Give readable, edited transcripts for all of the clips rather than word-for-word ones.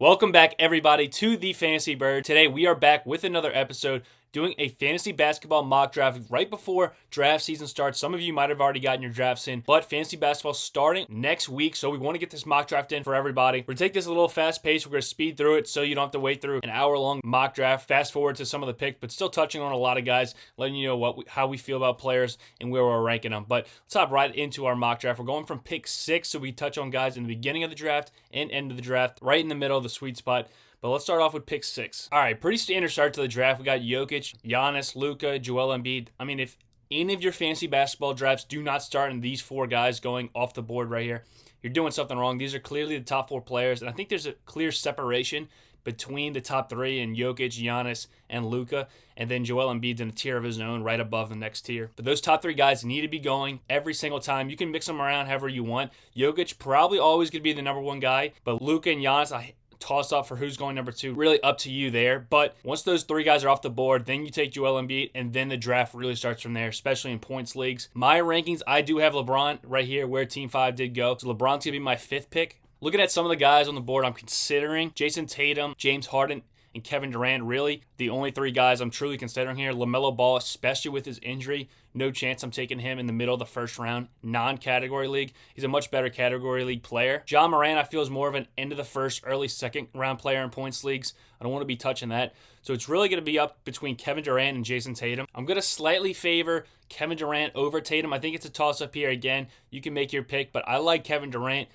Welcome back, everybody, to the Fantasy Bird. Today, we are back with another episode doing a fantasy basketball mock draft right before draft season starts. Some of you might have already gotten your drafts in, but fantasy basketball starting next week, so we want to get this mock draft in for everybody. We're going to take this a little fast pace. We're going to speed through it so you don't have to wait through an hour-long mock draft. Fast forward to some of the picks, but still touching on a lot of guys, letting you know how we feel about players and where we're ranking them. But let's hop right into our mock draft. We're going from pick 6, so we touch on guys in the beginning of the draft and end of the draft, right in the middle of the sweet spot. But let's start off with pick 6. All right, pretty standard start to the draft. We got Jokic, Giannis, Luka, Joel Embiid. I mean, if any of your fantasy basketball drafts do not start in these 4 guys going off the board right here, you're doing something wrong. These are clearly the top 4 players, and I think there's a clear separation between the top 3 and Jokic, Giannis, and Luka, and then Joel Embiid's in a tier of his own right above the next tier. But those top 3 guys need to be going every single time. You can mix them around however you want. Jokic probably always going to be the number 1 guy, but Luka and Giannis, I toss up for who's going number 2. Really up to you there. But once those 3 guys are off the board, then you take Joel Embiid, and then the draft really starts from there, especially in points leagues. My rankings, I do have LeBron right here where Team 5 did go. So LeBron's going to be my 5th pick. Looking at some of the guys on the board, I'm considering Jason Tatum, James Harden, and Kevin Durant. Really, the only 3 guys I'm truly considering here. LaMelo Ball, especially with his injury, no chance I'm taking him in the middle of the first round. Non-category league. He's a much better category league player. Ja Morant, I feel, is more of an end of the first, early second round player in points leagues. I don't want to be touching that. So it's really going to be up between Kevin Durant and Jason Tatum. I'm going to slightly favor Kevin Durant over Tatum. I think it's a toss-up here again. You can make your pick, but I like Kevin Durant.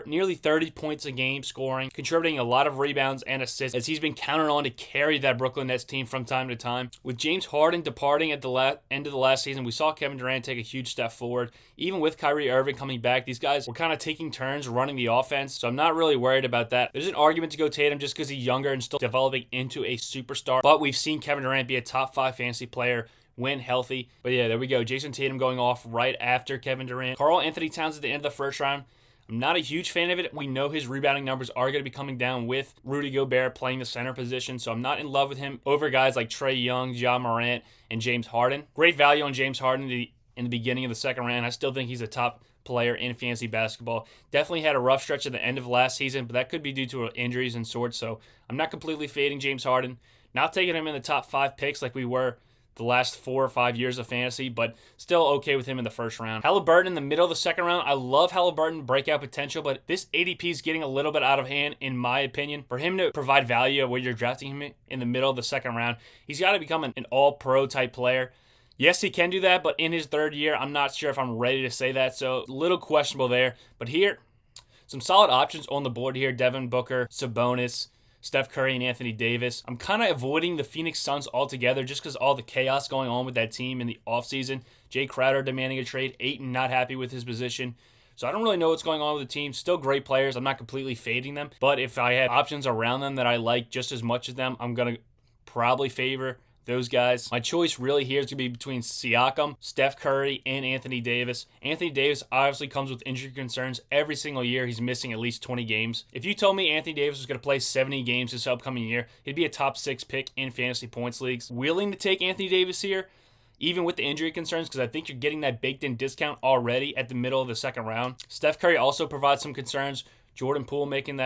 Nearly 30 points a game scoring, contributing a lot of rebounds and assists as he's been counted on to carry that Brooklyn Nets team from time to time. With James Harden departing at the end of the last season, we saw Kevin Durant take a huge step forward. Even with Kyrie Irving coming back, these guys were kind of taking turns running the offense, so I'm not really worried about that. There's an argument to go Tatum just because he's younger and still developing into a superstar, but we've seen Kevin Durant be a top 5 fantasy player when healthy. But yeah, there we go. Jason Tatum going off right after Kevin Durant. Karl-Anthony Towns at the end of the first round. I'm not a huge fan of it. We know his rebounding numbers are going to be coming down with Rudy Gobert playing the center position, so I'm not in love with him over guys like Trae Young, Ja Morant, and James Harden. Great value on James Harden in the beginning of the second round. I still think he's a top player in fantasy basketball. Definitely had a rough stretch at the end of last season, but that could be due to injuries and sorts, so I'm not completely fading James Harden. Not taking him in the top 5 picks like we were the last 4 or 5 years of fantasy, but still okay with him in the first round. Halliburton in the middle of the second round. I love Halliburton breakout potential, but this ADP is getting a little bit out of hand, in my opinion. For him to provide value where you're drafting him in the middle of the second round, he's got to become an all-pro type player. Yes, he can do that, but in his 3rd year, I'm not sure if I'm ready to say that, so a little questionable there. But here, some solid options on the board here. Devin Booker, Sabonis, Steph Curry, and Anthony Davis. I'm kind of avoiding the Phoenix Suns altogether just because all the chaos going on with that team in the offseason. Jay Crowder demanding a trade. Ayton not happy with his position. So I don't really know what's going on with the team. Still great players. I'm not completely fading them. But if I had options around them that I like just as much as them, I'm going to probably favor those guys. My choice really here is going to be between Siakam, Steph Curry, and Anthony Davis. Anthony Davis obviously comes with injury concerns. Every single year, he's missing at least 20 games. If you told me Anthony Davis was going to play 70 games this upcoming year, he'd be a top 6 pick in fantasy points leagues. Willing to take Anthony Davis here, even with the injury concerns, because I think you're getting that baked-in discount already at the middle of the second round. Steph Curry also provides some concerns. Jordan Poole making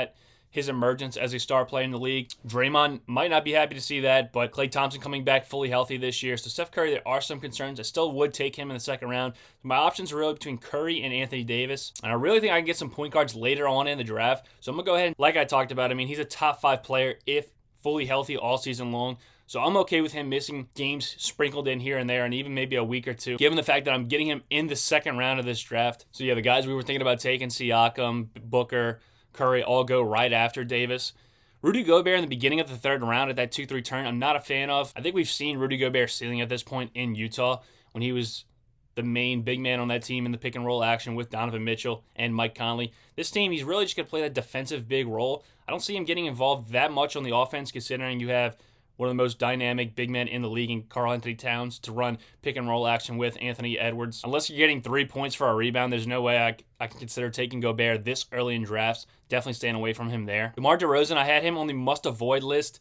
his emergence as a star player in the league. Draymond might not be happy to see that, but Klay Thompson coming back fully healthy this year. So Steph Curry, there are some concerns. I still would take him in the second round. My options are really between Curry and Anthony Davis. And I really think I can get some point guards later on in the draft. So I'm going to go ahead and, like I talked about, he's a top 5 player if fully healthy all season long. So I'm okay with him missing games sprinkled in here and there and even maybe a week or two, given the fact that I'm getting him in the second round of this draft. So yeah, the guys we were thinking about taking, Siakam, Booker, Curry, all go right after Davis. Rudy Gobert in the beginning of the 3rd round at that 2-3 turn, I'm not a fan of. I think we've seen Rudy Gobert ceiling at this point in Utah when he was the main big man on that team in the pick and roll action with Donovan Mitchell and Mike Conley. This team, he's really just going to play that defensive big role. I don't see him getting involved that much on the offense, considering you have one of the most dynamic big men in the league in Karl-Anthony Towns to run pick and roll action with Anthony Edwards. Unless you're getting 3 points for a rebound, there's no way I can consider taking Gobert this early in drafts. Definitely staying away from him there. DeMar DeRozan, I had him on the must-avoid list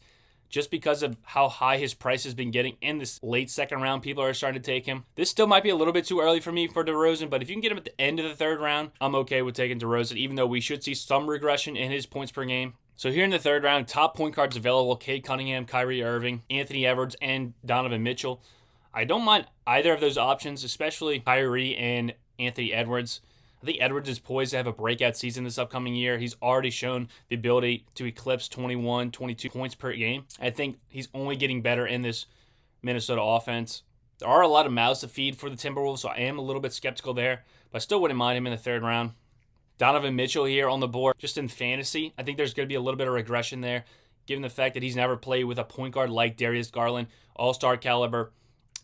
just because of how high his price has been getting in this late second round. People are starting to take him. This still might be a little bit too early for me for DeRozan, but if you can get him at the end of the 3rd round, I'm okay with taking DeRozan, even though we should see some regression in his points per game. So here in the third round, top point guards available: Cade Cunningham, Kyrie Irving, Anthony Edwards, and Donovan Mitchell. I don't mind either of those options, especially Kyrie and Anthony Edwards. I think Edwards is poised to have a breakout season this upcoming year. He's already shown the ability to eclipse 21, 22 points per game. I think he's only getting better in this Minnesota offense. There are a lot of mouths to feed for the Timberwolves, so I am a little bit skeptical there, but I still wouldn't mind him in the third round. Donovan Mitchell here on the board, just in fantasy. I think there's going to be a little bit of regression there, given the fact that he's never played with a point guard like Darius Garland, all-star caliber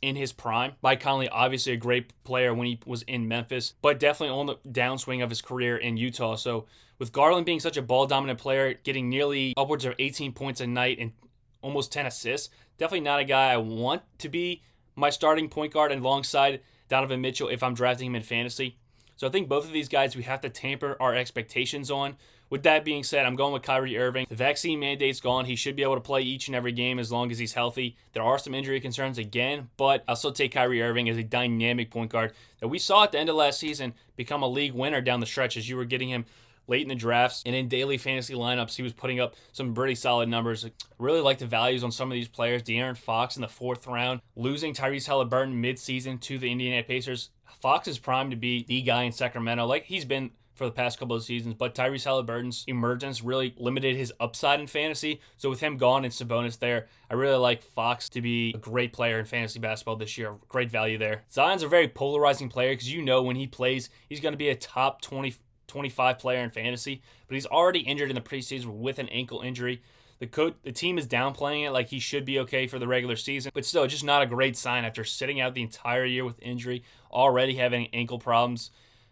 in his prime. Mike Conley, obviously a great player when he was in Memphis, but definitely on the downswing of his career in Utah. So with Garland being such a ball-dominant player, getting nearly upwards of 18 points a night and almost 10 assists, definitely not a guy I want to be my starting point guard alongside Donovan Mitchell if I'm drafting him in fantasy. So I think both of these guys we have to temper our expectations on. With that being said, I'm going with Kyrie Irving. The vaccine mandate's gone. He should be able to play each and every game as long as he's healthy. There are some injury concerns again, but I'll still take Kyrie Irving as a dynamic point guard that we saw at the end of last season become a league winner down the stretch as you were getting him late in the drafts and in daily fantasy lineups. He was putting up some pretty solid numbers. I really like the values on some of these players. De'Aaron Fox in the fourth round, losing Tyrese Halliburton mid-season to the Indiana Pacers. Fox is primed to be the guy in Sacramento like he's been for the past couple of seasons, but Tyrese Halliburton's emergence really limited his upside in fantasy. So with him gone and Sabonis there, I really like Fox to be a great player in fantasy basketball this year. Great value there. Zion's a very polarizing player because when he plays, he's going to be a top 25 player in fantasy, but he's already injured in the preseason with an ankle injury. The team is downplaying it like he should be okay for the regular season, but still, just not a great sign after sitting out the entire year with injury, already having ankle problems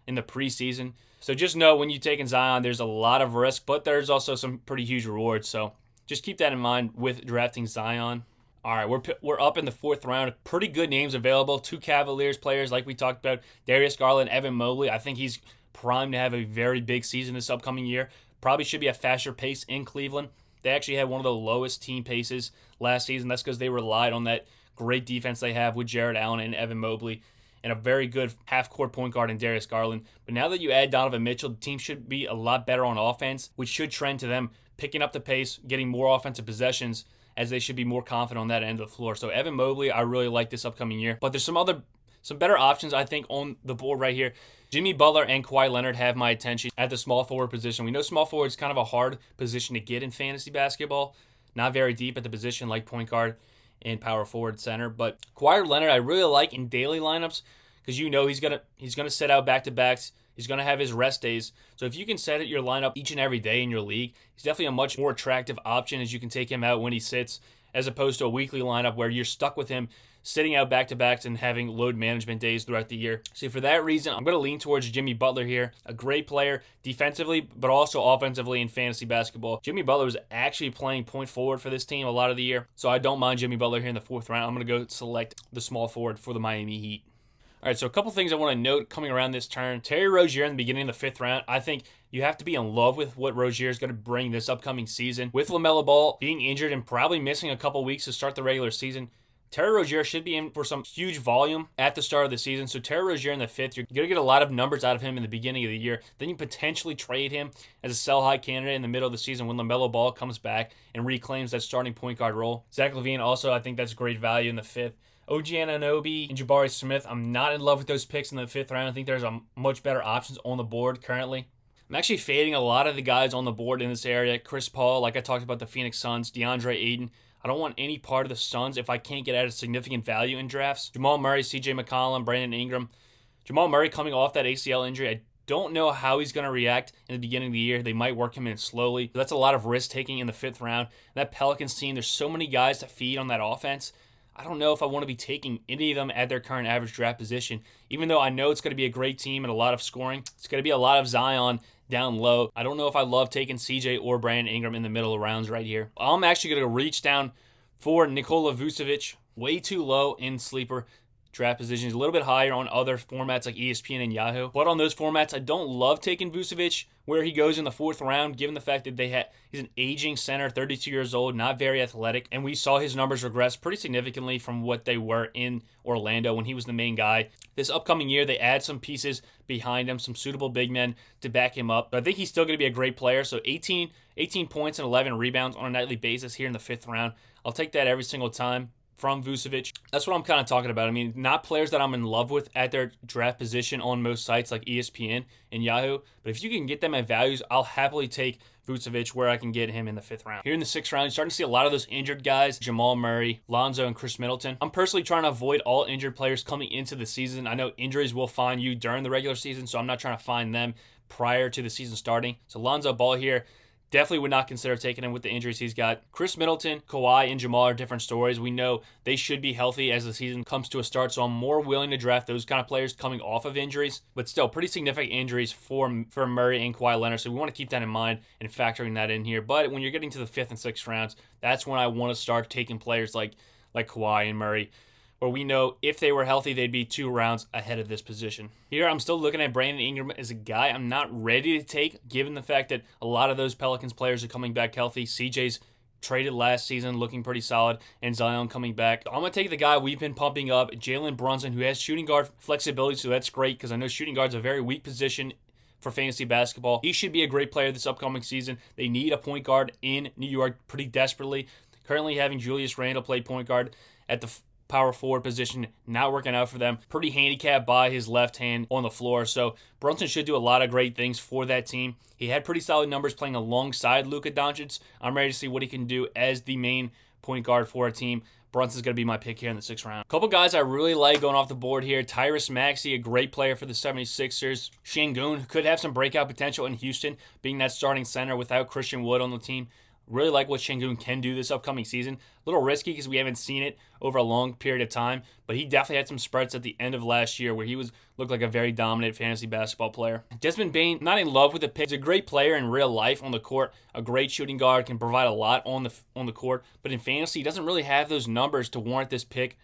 in the preseason. So just know when you're taking Zion, there's a lot of risk, but there's also some pretty huge rewards. So just keep that in mind with drafting Zion. All right, we're up in the fourth round. Pretty good names available. 2 Cavaliers players like we talked about, Darius Garland, Evan Mobley. I think he's primed to have a very big season this upcoming year. Probably should be a faster pace in Cleveland. They actually had one of the lowest team paces last season. That's because they relied on that great defense they have with Jared Allen and Evan Mobley and a very good half-court point guard in Darius Garland. But now that you add Donovan Mitchell, the team should be a lot better on offense, which should trend to them picking up the pace, getting more offensive possessions, as they should be more confident on that end of the floor. So Evan Mobley, I really like this upcoming year. But there's some better options, I think, on the board right here. Jimmy Butler and Kawhi Leonard have my attention at the small forward position. We know small forward is kind of a hard position to get in fantasy basketball. Not very deep at the position like point guard and power forward center. But Kawhi Leonard I really like in daily lineups because he's gonna set out back-to-backs. He's going to have his rest days. So if you can set it your lineup each and every day in your league, he's definitely a much more attractive option as you can take him out when he sits as opposed to a weekly lineup where you're stuck with him sitting out back-to-backs and having load management days throughout the year. So for that reason, I'm going to lean towards Jimmy Butler here. A great player defensively, but also offensively in fantasy basketball. Jimmy Butler was actually playing point forward for this team a lot of the year. So I don't mind Jimmy Butler here in the fourth round. I'm going to go select the small forward for the Miami Heat. All right, so a couple things I want to note coming around this turn. Terry Rozier in the beginning of the fifth round. I think you have to be in love with what Rozier is going to bring this upcoming season. With LaMelo Ball being injured and probably missing a couple weeks to start the regular season, Terry Rozier should be in for some huge volume at the start of the season. So Terry Rozier in the fifth, you're going to get a lot of numbers out of him in the beginning of the year. Then you potentially trade him as a sell-high candidate in the middle of the season when LaMelo Ball comes back and reclaims that starting point guard role. Zach LaVine also, I think that's great value in the fifth. OG Anunoby and Jabari Smith, I'm not in love with those picks in the fifth round. I think there's a much better options on the board currently. I'm actually fading a lot of the guys on the board in this area. Chris Paul, like I talked about the Phoenix Suns, DeAndre Ayton. I don't want any part of the Suns if I can't get at a significant value in drafts. Jamal Murray, CJ McCollum, Brandon Ingram. Jamal Murray coming off that ACL injury, I don't know how he's going to react in the beginning of the year. They might work him in slowly. That's a lot of risk taking in the fifth round. That Pelicans team, there's so many guys to feed on that offense. I don't know if I want to be taking any of them at their current average draft position, even though I know it's going to be a great team and a lot of scoring. It's going to be a lot of Zion down low. I don't know if I love taking CJ or Brandon Ingram in the middle of rounds right here. I'm actually going to reach down for Nikola Vucevic, way too low in sleeper draft positions, a little bit higher on other formats like ESPN and Yahoo. But on those formats, I don't love taking Vucevic where he goes in the 4th round, given the fact that he's an aging center, 32 years old, not very athletic, and we saw his numbers regress pretty significantly from what they were in Orlando when he was the main guy. This upcoming year, they add some pieces behind him, some suitable big men to back him up. But I think he's still going to be a great player. So 18 points and 11 rebounds on a nightly basis here in the 5th round. I'll take that every single time from Vucevic. That's what I'm kind of talking about. I mean, not players that I'm in love with at their draft position on most sites like ESPN and Yahoo, but if you can get them at values, I'll happily take Vucevic where I can get him in the 5th round. Here in the 6th round, you're starting to see a lot of those injured guys, Jamal Murray, Lonzo, and Chris Middleton. I'm personally trying to avoid all injured players coming into the season. I know injuries will find you during the regular season, so I'm not trying to find them prior to the season starting. So Lonzo Ball here, definitely would not consider taking him with the injuries he's got. Chris Middleton, Kawhi, and Jamal are different stories. We know they should be healthy as the season comes to a start, so I'm more willing to draft those kind of players coming off of injuries. But still, pretty significant injuries for Murray and Kawhi Leonard, so we want to keep that in mind and factoring that in here. But when you're getting to the 5th and 6th rounds, that's when I want to start taking players like Kawhi and Murray, where we know if they were healthy, they'd be 2 rounds ahead of this position. Here, I'm still looking at Brandon Ingram as a guy I'm not ready to take, given the fact that a lot of those Pelicans players are coming back healthy. CJ's traded last season, looking pretty solid, and Zion coming back. I'm going to take the guy we've been pumping up, Jalen Brunson, who has shooting guard flexibility, so that's great because I know shooting guard's a very weak position for fantasy basketball. He should be a great player this upcoming season. They need a point guard in New York pretty desperately. Currently having Julius Randle play point guard at the power forward position, not working out for them. Pretty handicapped by his left hand on the floor. So Brunson should do a lot of great things for that team. He had pretty solid numbers playing alongside Luka Doncic. I'm ready to see what he can do as the main point guard for a team. Brunson's going to be my pick here in the 6th round. A couple guys I really like going off the board here. Tyrese Maxey, a great player for the 76ers. Şengün could have some breakout potential in Houston, being that starting center without Christian Wood on the team. Really like what Şengün can do this upcoming season. A little risky because we haven't seen it over a long period of time, but he definitely had some spurts at the end of last year where he looked like a very dominant fantasy basketball player. Desmond Bane, not in love with the pick. He's a great player in real life on the court, a great shooting guard, can provide a lot on the court, but in fantasy, he doesn't really have those numbers to warrant this pick,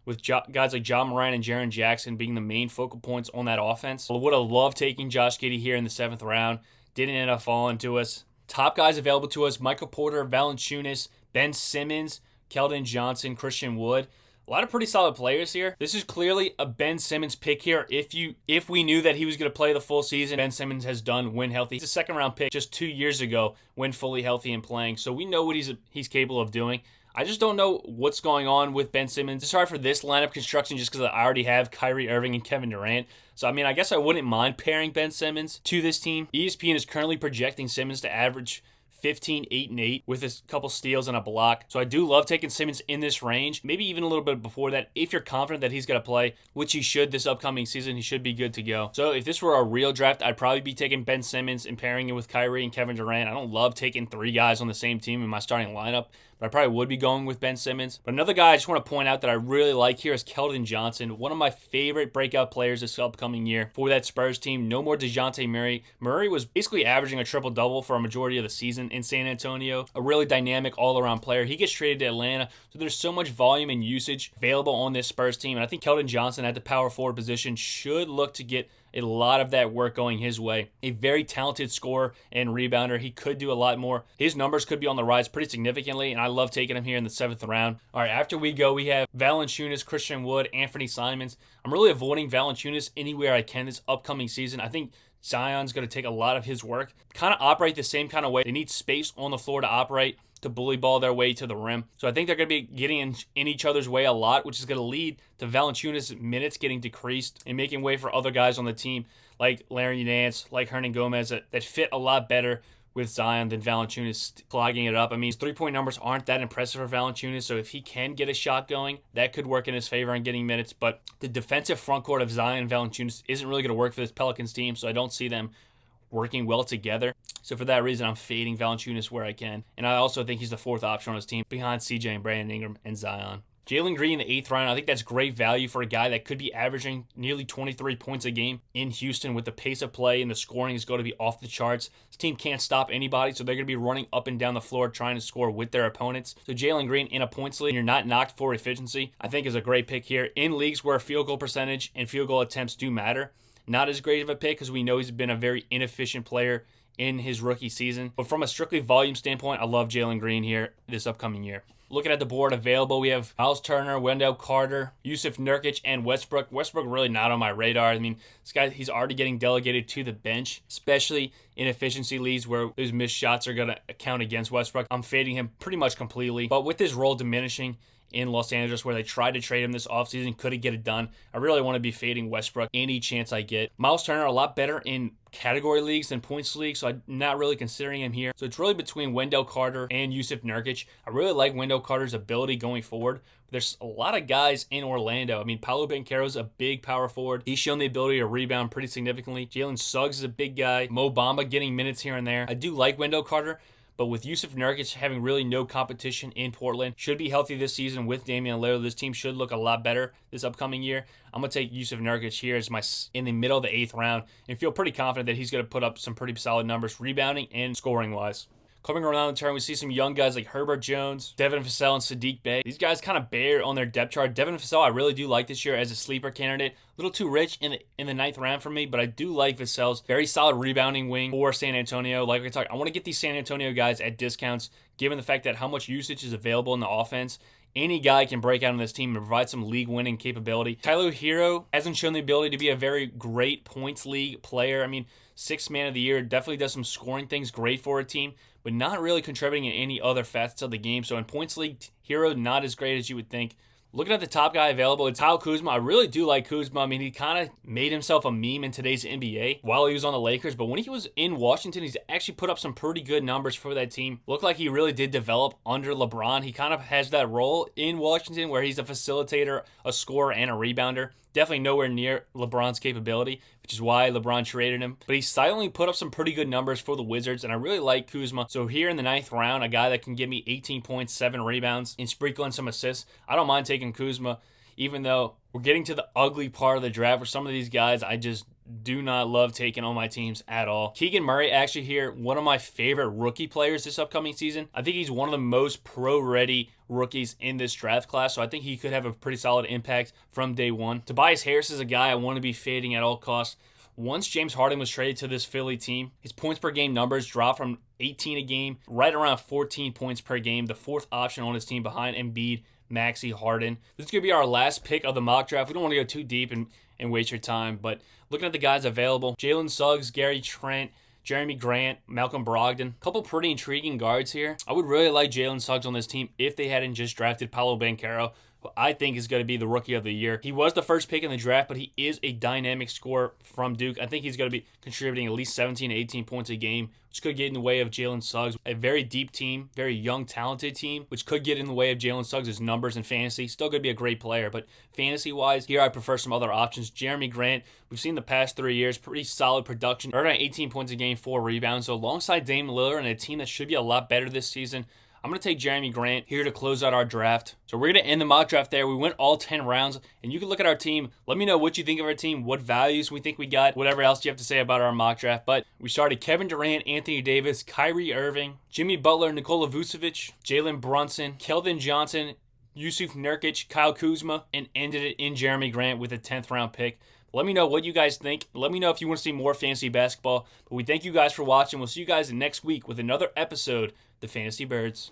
with guys like Ja Morant and Jaren Jackson being the main focal points on that offense. I would have loved taking Josh Giddey here in the 7th round. Didn't end up falling to us. Top guys available to us: Michael Porter, Valanciunas, Ben Simmons, Keldon Johnson, Christian Wood. A lot of pretty solid players here. This is clearly a Ben Simmons pick here. If we knew that he was going to play the full season, Ben Simmons has done when healthy. He's a 2nd round pick just 2 years ago when fully healthy and playing. So we know what he's capable of doing. I just don't know what's going on with Ben Simmons. It's hard for this lineup construction just because I already have Kyrie Irving and Kevin Durant. So, I mean, I guess I wouldn't mind pairing Ben Simmons to this team. ESPN is currently projecting Simmons to average 15, 8, and 8 with a couple steals and a block. So I do love taking Simmons in this range, maybe even a little bit before that. If you're confident that he's going to play, which he should this upcoming season, he should be good to go. So if this were a real draft, I'd probably be taking Ben Simmons and pairing it with Kyrie and Kevin Durant. I don't love taking 3 guys on the same team in my starting lineup, but I probably would be going with Ben Simmons. But another guy I just want to point out that I really like here is Keldon Johnson, one of my favorite breakout players this upcoming year for that Spurs team. No more DeJounte Murray. Murray was basically averaging a triple-double for a majority of the season in San Antonio. A really dynamic all-around player. He gets traded to Atlanta, so there's so much volume and usage available on this Spurs team, and I think Keldon Johnson at the power forward position should look to get a lot of that work going his way. A very talented scorer and rebounder. He could do a lot more. His numbers could be on the rise pretty significantly, and I love taking him here in the 7th round. All right, after we go, we have Valanciunas, Christian Wood, Anthony Simons. I'm really avoiding Valanciunas anywhere I can this upcoming season. I think Zion's going to take a lot of his work. Kind of operate the same kind of way. They need space on the floor to operate, to bully ball their way to the rim. So I think they're going to be getting in each other's way a lot, which is going to lead to Valanciunas' minutes getting decreased and making way for other guys on the team like Larry Nance, like Hernan Gomez that fit a lot better with Zion than Valanciunas clogging it up. I mean, his three-point numbers aren't that impressive for Valanciunas, so if he can get a shot going, that could work in his favor on getting minutes. But the defensive front court of Zion and Valanciunas isn't really going to work for this Pelicans team, so I don't see them working well together. So for that reason, I'm fading Valanciunas where I can. And I also think he's the 4th option on his team behind CJ and Brandon Ingram and Zion. Jalen Green in the 8th round, I think that's great value for a guy that could be averaging nearly 23 points a game in Houston with the pace of play, and the scoring is going to be off the charts. This team can't stop anybody, so they're going to be running up and down the floor trying to score with their opponents. So Jalen Green in a points league, and you're not knocked for efficiency, I think is a great pick here. In leagues where field goal percentage and field goal attempts do matter, not as great of a pick because we know he's been a very inefficient player in his rookie season. But from a strictly volume standpoint, I love Jalen Green here this upcoming year. Looking at the board available, we have Miles Turner, Wendell Carter, Yusuf Nurkic, and Westbrook. Westbrook really not on my radar. I mean, this guy, he's already getting delegated to the bench, especially in efficiency leagues where those missed shots are going to count against Westbrook. I'm fading him pretty much completely. But with his role diminishing in Los Angeles, where they tried to trade him this offseason, couldn't get it done, I really want to be fading Westbrook any chance I get. Miles Turner, a lot better in category leagues than points leagues, so I'm not really considering him here. So it's really between Wendell Carter and Yusuf Nurkic. I really like Wendell Carter's ability going forward. There's a lot of guys in Orlando. I mean, Paolo Banchero's a big power forward. He's shown the ability to rebound pretty significantly. Jalen Suggs is a big guy. Mo Bamba getting minutes here and there. I do like Wendell Carter, but with Yusuf Nurkic having really no competition in Portland, should be healthy this season with Damian Lillard. This team should look a lot better this upcoming year. I'm going to take Yusuf Nurkic here as in the middle of the 8th round and feel pretty confident that he's going to put up some pretty solid numbers rebounding and scoring-wise. Coming around the turn, we see some young guys like Herbert Jones, Devin Vassell, and Saddiq Bey. These guys kind of bare on their depth chart. Devin Vassell, I really do like this year as a sleeper candidate. A little too rich in the 9th round for me, but I do like Vassell's very solid rebounding wing for San Antonio. Like we talked, I want to get these San Antonio guys at discounts, given the fact that how much usage is available in the offense. Any guy can break out on this team and provide some league-winning capability. Tyler Hero hasn't shown the ability to be a very great points league player. I mean, 6th man of the year, definitely does some scoring things, great for a team, but not really contributing in any other facets of the game. So in points league, Hero not as great as you would think. Looking at the top guy available, it's Kyle Kuzma. I really do like Kuzma. I mean, he kind of made himself a meme in today's NBA while he was on the Lakers. But when he was in Washington, he's actually put up some pretty good numbers for that team. Looked like he really did develop under LeBron. He kind of has that role in Washington where he's a facilitator, a scorer, and a rebounder. Definitely nowhere near LeBron's capability, which is why LeBron traded him. But he silently put up some pretty good numbers for the Wizards, and I really like Kuzma. So here in the 9th round, a guy that can give me 18 points, 7 rebounds, and sprinkle in some assists, I don't mind taking Kuzma, even though we're getting to the ugly part of the draft where some of these guys I just do not love taking on my teams at all. Keegan Murray actually here, one of my favorite rookie players this upcoming season. I think he's one of the most pro-ready rookies in this draft class, so I think he could have a pretty solid impact from day one. Tobias Harris is a guy I want to be fading at all costs. Once James Harden was traded to this Philly team, his points per game numbers dropped from 18 a game right around 14 points per game, the 4th option on his team behind Embiid, Maxey, Harden. This is going to be our last pick of the mock draft. We don't want to go too deep and waste your time, but looking at the guys available, Jalen Suggs, Gary Trent, Jeremy Grant, Malcolm Brogdon. A couple pretty intriguing guards here. I would really like Jalen Suggs on this team if they hadn't just drafted Paolo Banchero, who I think is going to be the rookie of the year. He was the first pick in the draft, but he is a dynamic scorer from Duke. I think he's going to be contributing at least 17 to 18 points a game, which could get in the way of Jalen Suggs. A very deep team, very young, talented team, which could get in the way of Jalen Suggs' numbers in fantasy. Still going to be a great player, but fantasy-wise, here I prefer some other options. Jeremy Grant, we've seen the past 3 years, pretty solid production. Earned at 18 points a game, 4 rebounds. So alongside Dame Lillard and a team that should be a lot better this season, I'm going to take Jeremy Grant here to close out our draft. So we're going to end the mock draft there. We went all 10 rounds, and you can look at our team. Let me know what you think of our team, what values we think we got, whatever else you have to say about our mock draft. But we started Kevin Durant, Anthony Davis, Kyrie Irving, Jimmy Butler, Nikola Vucevic, Jalen Brunson, Keldon Johnson, Yusuf Nurkic, Kyle Kuzma, and ended it in Jeremy Grant with a 10th round pick. Let me know what you guys think. Let me know if you want to see more fantasy basketball. But we thank you guys for watching. We'll see you guys next week with another episode of the Fantasy Birds.